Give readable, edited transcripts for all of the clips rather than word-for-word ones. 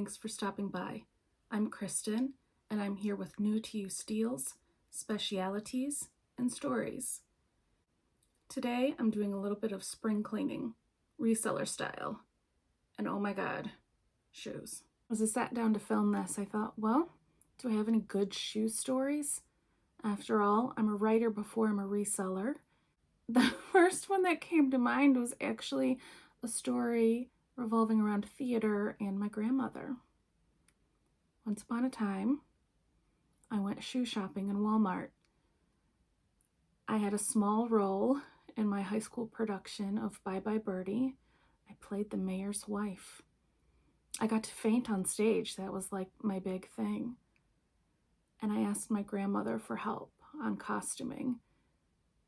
thanks for stopping by. I'm Kristen, and I'm here with new to you steals, specialities, and stories. Today, I'm doing a little bit of spring cleaning, reseller style, and oh my god, shoes. As I sat down to film this, I thought, well, do I have any good shoe stories? After all, I'm a writer before I'm a reseller. The first one that came to mind was actually a story revolving around theater and my grandmother. Once upon a time, I went shoe shopping in Walmart. I had a small role in my high school production of Bye Bye Birdie. I played the mayor's wife. I got to faint on stage. That was like my big thing. And I asked my grandmother for help on costuming.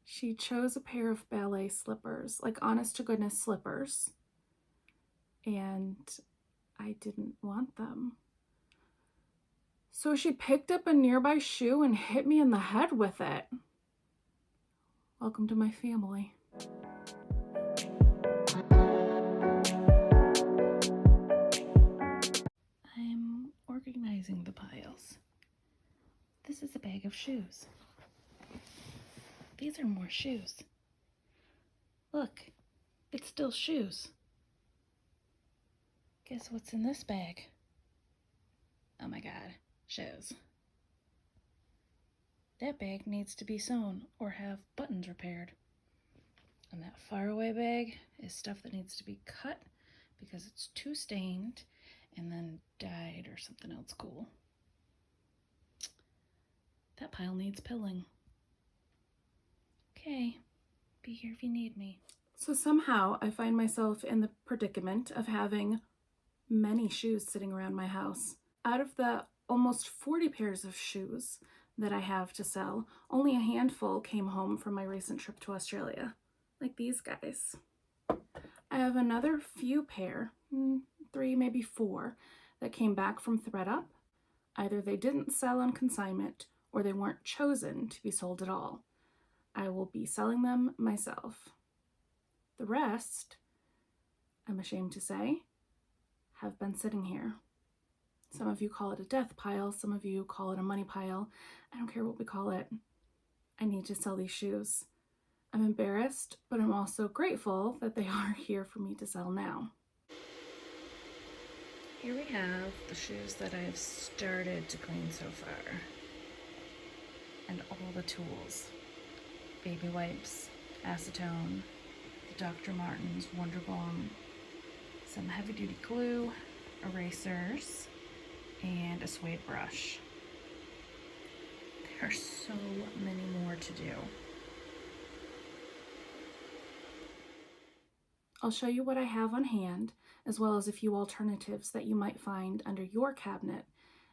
She chose a pair of ballet slippers, like honest to goodness slippers. And I didn't want them. So she picked up a nearby shoe and hit me in the head with it. Welcome to my family. I'm organizing the piles. This is a bag of shoes. These are more shoes. Look, it's still shoes. Guess what's in this bag? Oh my god, shoes. That bag needs to be sewn or have buttons repaired. And that faraway bag is stuff that needs to be cut because it's too stained and then dyed or something else cool. That pile needs pilling. Okay, be here if you need me. So somehow I find myself in the predicament of having many shoes sitting around my house. Out of the almost 40 pairs of shoes that I have to sell, only a handful came home from my recent trip to Australia, like these guys. I have another few pair, 3, maybe 4, that came back from ThreadUp. Either they didn't sell on consignment or they weren't chosen to be sold at all. I will be selling them myself. The rest, I'm ashamed to say, have been sitting here. Some of you call it a death pile, some of you call it a money pile. I don't care what we call it. I need to sell these shoes. I'm embarrassed, but I'm also grateful that they are here for me to sell now. Here we have the shoes that I have started to clean so far. And all the tools. Baby wipes, acetone, the Dr. Martens Wonder Balm, some heavy duty glue, erasers, and a suede brush. There are so many more to do. I'll show you what I have on hand, as well as a few alternatives that you might find under your cabinet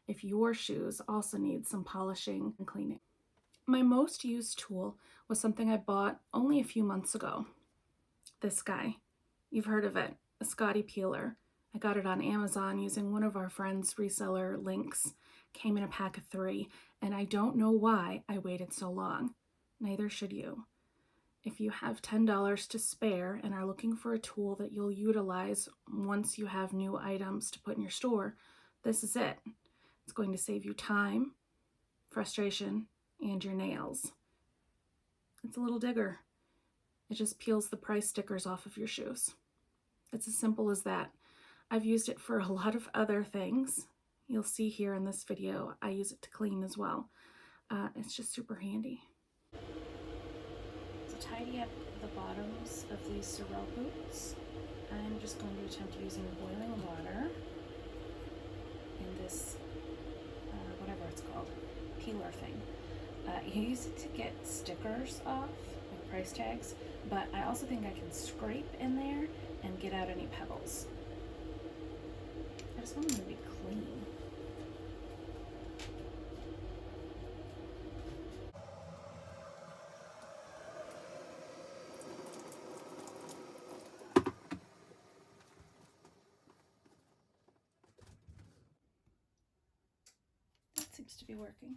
if your shoes also need some polishing and cleaning. My most used tool was something I bought only a few months ago. This guy. You've heard of it, a Scotty peeler. I got it on Amazon using one of our friends' reseller links. Came in a pack of 3, and I don't know why I waited so long. Neither should you. If you have $10 to spare and are looking for a tool that you'll utilize once you have new items to put in your store, this is it. It's going to save you time, frustration, and your nails. It's a little digger. It just peels the price stickers off of your shoes. It's as simple as that. I've used it for a lot of other things. You'll see here in this video, I use it to clean as well. It's just super handy. To tidy up the bottoms of these Sorel boots, I'm just going to attempt using boiling water in this, whatever it's called, peeler thing. You use it to get stickers off, like price tags, but I also think I can scrape in there and get out any pebbles. I just want them to be clean. That seems to be working.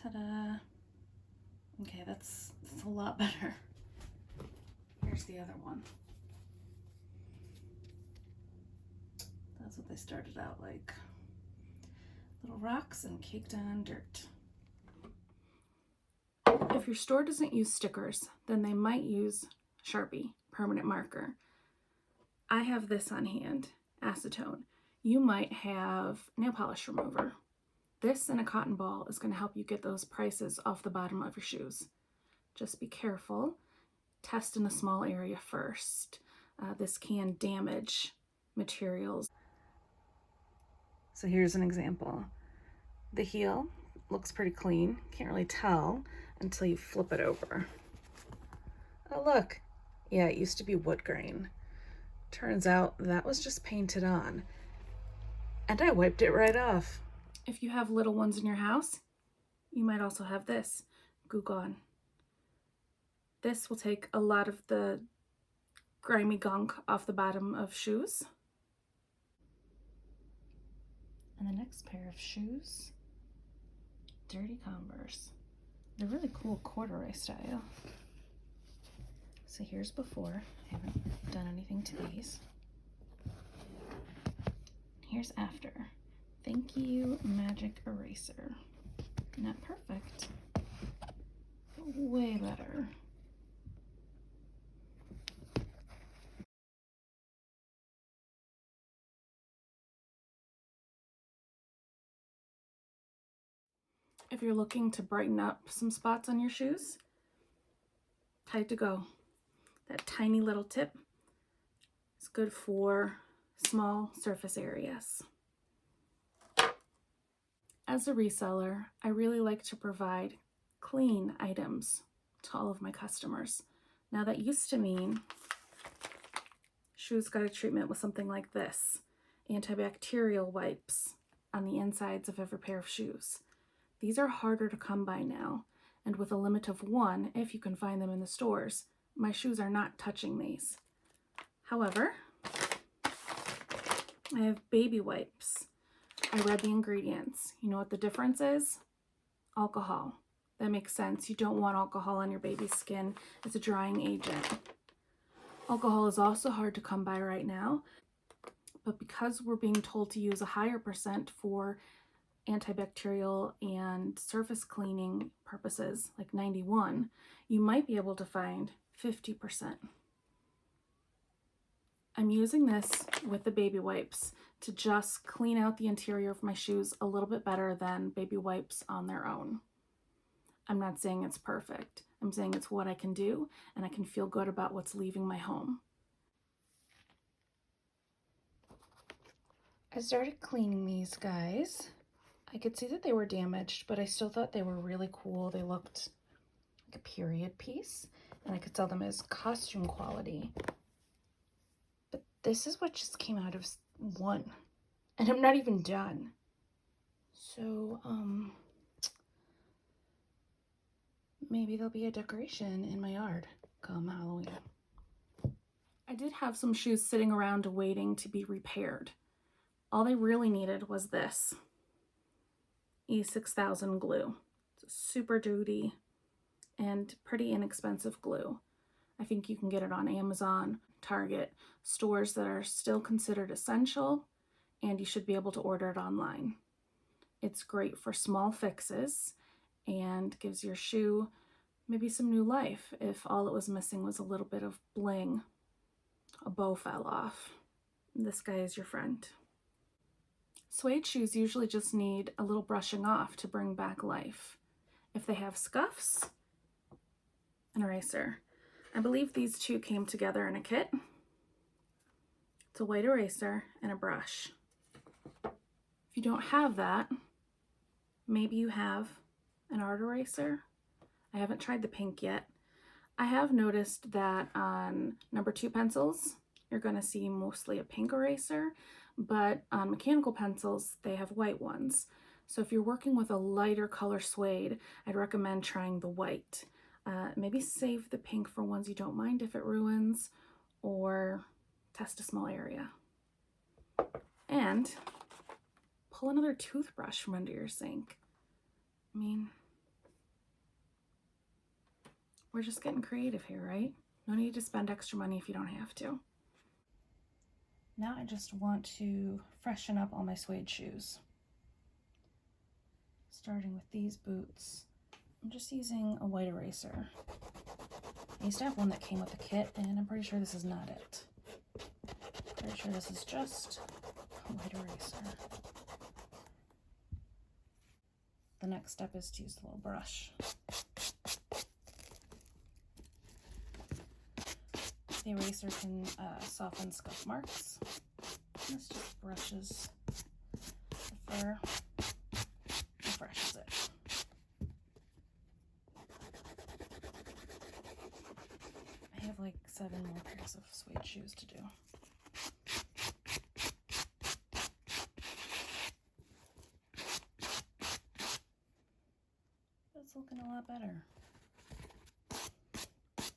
Ta-da! Okay, that's a lot better. Here's the other one. That's what they started out like. Little rocks and caked on dirt. If your store doesn't use stickers, then they might use Sharpie, permanent marker. I have this on hand, acetone. You might have nail polish remover. This and a cotton ball is going to help you get those prices off the bottom of your shoes. Just be careful. Test in a small area first. This can damage materials. So here's an example. The heel looks pretty clean. Can't really tell until you flip it over. Oh look, yeah, it used to be wood grain. Turns out that was just painted on. And I wiped it right off. If you have little ones in your house, you might also have this, Goo Gone. This will take a lot of the grimy gunk off the bottom of shoes. And the next pair of shoes, dirty Converse. They're really cool corduroy style. So here's before. I haven't done anything to these. Here's after. Thank you, magic eraser. Not perfect, but way better. If you're looking to brighten up some spots on your shoes, Tide to Go. That tiny little tip is good for small surface areas. As a reseller, I really like to provide clean items to all of my customers. Now that used to mean shoes got a treatment with something like this, antibacterial wipes on the insides of every pair of shoes. These are harder to come by now, and with a limit of one, if you can find them in the stores, my shoes are not touching these. However, I have baby wipes. I read the ingredients. You know what the difference is? Alcohol. That makes sense. You don't want alcohol on your baby's skin. It's a drying agent. Alcohol is also hard to come by right now, but because we're being told to use a higher percent for antibacterial and surface cleaning purposes, like 91, you might be able to find 50%. I'm using this with the baby wipes to just clean out the interior of my shoes a little bit better than baby wipes on their own. I'm not saying it's perfect. I'm saying it's what I can do, and I can feel good about what's leaving my home. I started cleaning these guys. I could see that they were damaged, but I still thought they were really cool. They looked like a period piece, and I could sell them as costume quality. But this is what just came out of one, and I'm not even done. So, maybe there'll be a decoration in my yard come Halloween. I did have some shoes sitting around waiting to be repaired. All they really needed was this E6000 glue. It's super duty and pretty inexpensive glue. I think you can get it on Amazon, Target, stores that are still considered essential, and you should be able to order it online. It's great for small fixes and gives your shoe maybe some new life if all it was missing was a little bit of bling. A bow fell off. This guy is your friend. Suede shoes usually just need a little brushing off to bring back life. If they have scuffs, an eraser. I believe these two came together in a kit. It's a white eraser and a brush. If you don't have that, maybe you have an art eraser. I haven't tried the pink yet. I have noticed that on number 2 pencils, you're going to see mostly a pink eraser, but on mechanical pencils, they have white ones. So if you're working with a lighter color suede, I'd recommend trying the white. Maybe save the pink for ones you don't mind if it ruins, or test a small area. And pull another toothbrush from under your sink. I mean, We're just getting creative here, right? No need to spend extra money if you don't have to. Now I just want to freshen up all my suede shoes. Starting with these boots, I'm just using a white eraser. I used to have one that came with a kit, and I'm pretty sure this is not it. Pretty sure this is just a white eraser. The next step is to use the little brush. The eraser can soften scuff marks. This just brushes the fur and freshes it. I have like 7 more pairs of suede shoes to do. It's looking a lot better.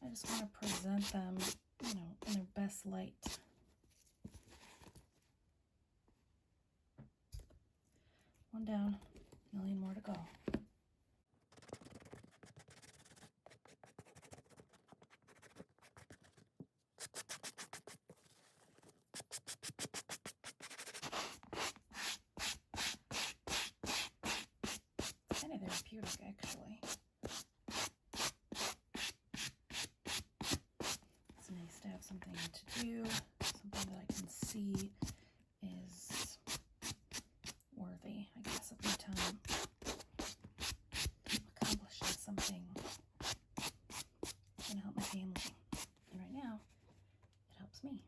I just want to present them, you know, in their best light. One down, a million more to go. It's kind of therapeutic, actually. It's nice to have something to do, something that I can see is worthy, I guess, of my time. Accomplishing something that's going to help my family. And right now, it helps me.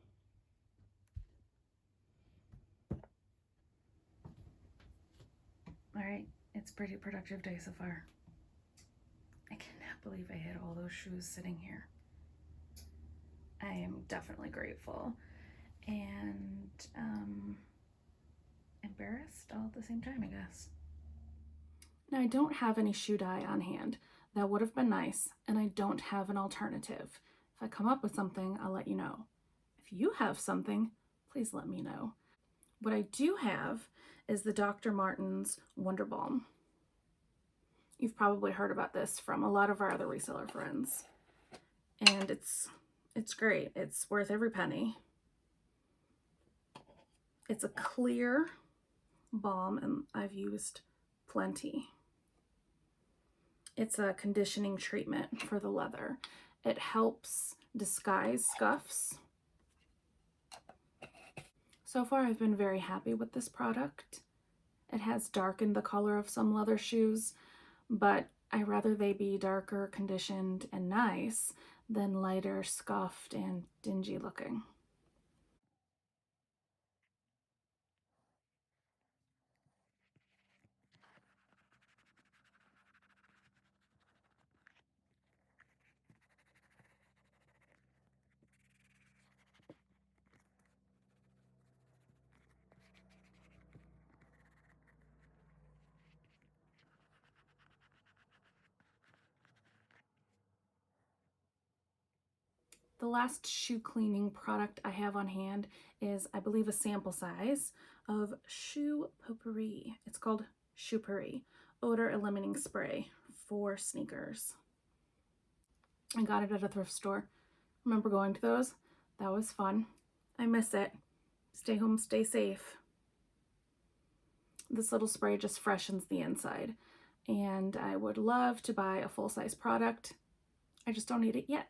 All right, it's a pretty productive day so far. I cannot believe I had all those shoes sitting here. I am definitely grateful and embarrassed all at the same time, I guess. Now, I don't have any shoe dye on hand. That would have been nice, and I don't have an alternative. If I come up with something, I'll let you know. If you have something, please let me know. What I do have is the Dr. Martens Wonder Balm. You've probably heard about this from a lot of our other reseller friends. And it's great. It's worth every penny. It's a clear balm, and I've used plenty. It's a conditioning treatment for the leather. It helps disguise scuffs. So far, I've been very happy with this product. It has darkened the color of some leather shoes, but I'd rather they be darker, conditioned, and nice than lighter, scuffed, and dingy looking. The last shoe cleaning product I have on hand is, I believe, a sample size of shoe potpourri. It's called Shoepourri odor eliminating spray for sneakers. I got it at a thrift store. Remember going to those? That was fun. I miss it. Stay home, stay safe. This little spray just freshens the inside, and I would love to buy a full-size product. I just don't need it yet.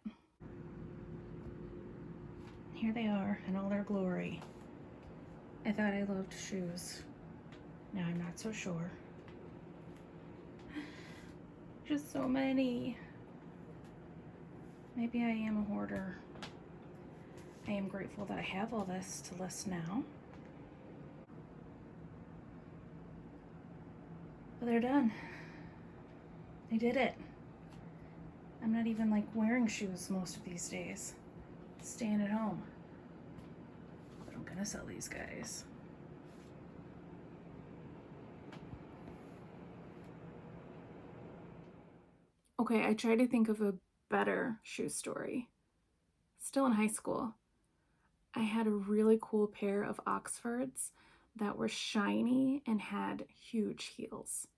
Here they are in all their glory. I thought I loved shoes. Now I'm not so sure. Just so many. Maybe I am a hoarder. I am grateful that I have all this to list now. But they're done. I did it. I'm not even like wearing shoes most of these days. Staying at home. But I'm gonna sell these guys. Okay, I tried to think of a better shoe story. Still in high school, I had a really cool pair of Oxfords that were shiny and had huge heels.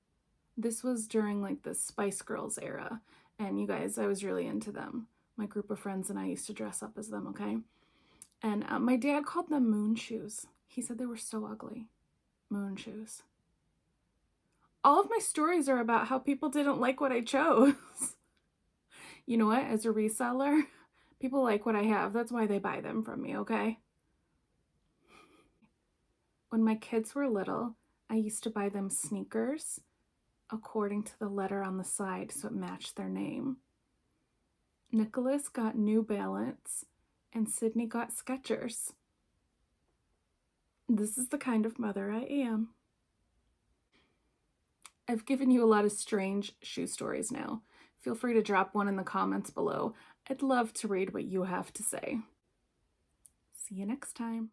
This was during like the Spice Girls era, And you guys, I was really into them. My group of friends and I used to dress up as them, okay? And my dad called them moon shoes. He said they were so ugly. Moon shoes. All of my stories are about how people didn't like what I chose. You know what? As a reseller, people like what I have. That's why they buy them from me, okay? When my kids were little, I used to buy them sneakers according to the letter on the side so it matched their name. Nicholas got New Balance and Sydney got Skechers. This is the kind of mother I am. I've given you a lot of strange shoe stories now. Feel free to drop one in the comments below. I'd love to read what you have to say. See you next time.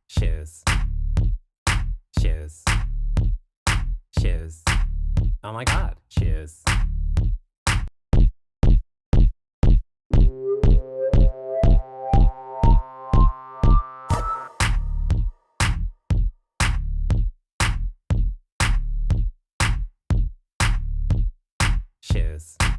Shoes. Shoes. Shoes. Oh my god, shoes. Shoes.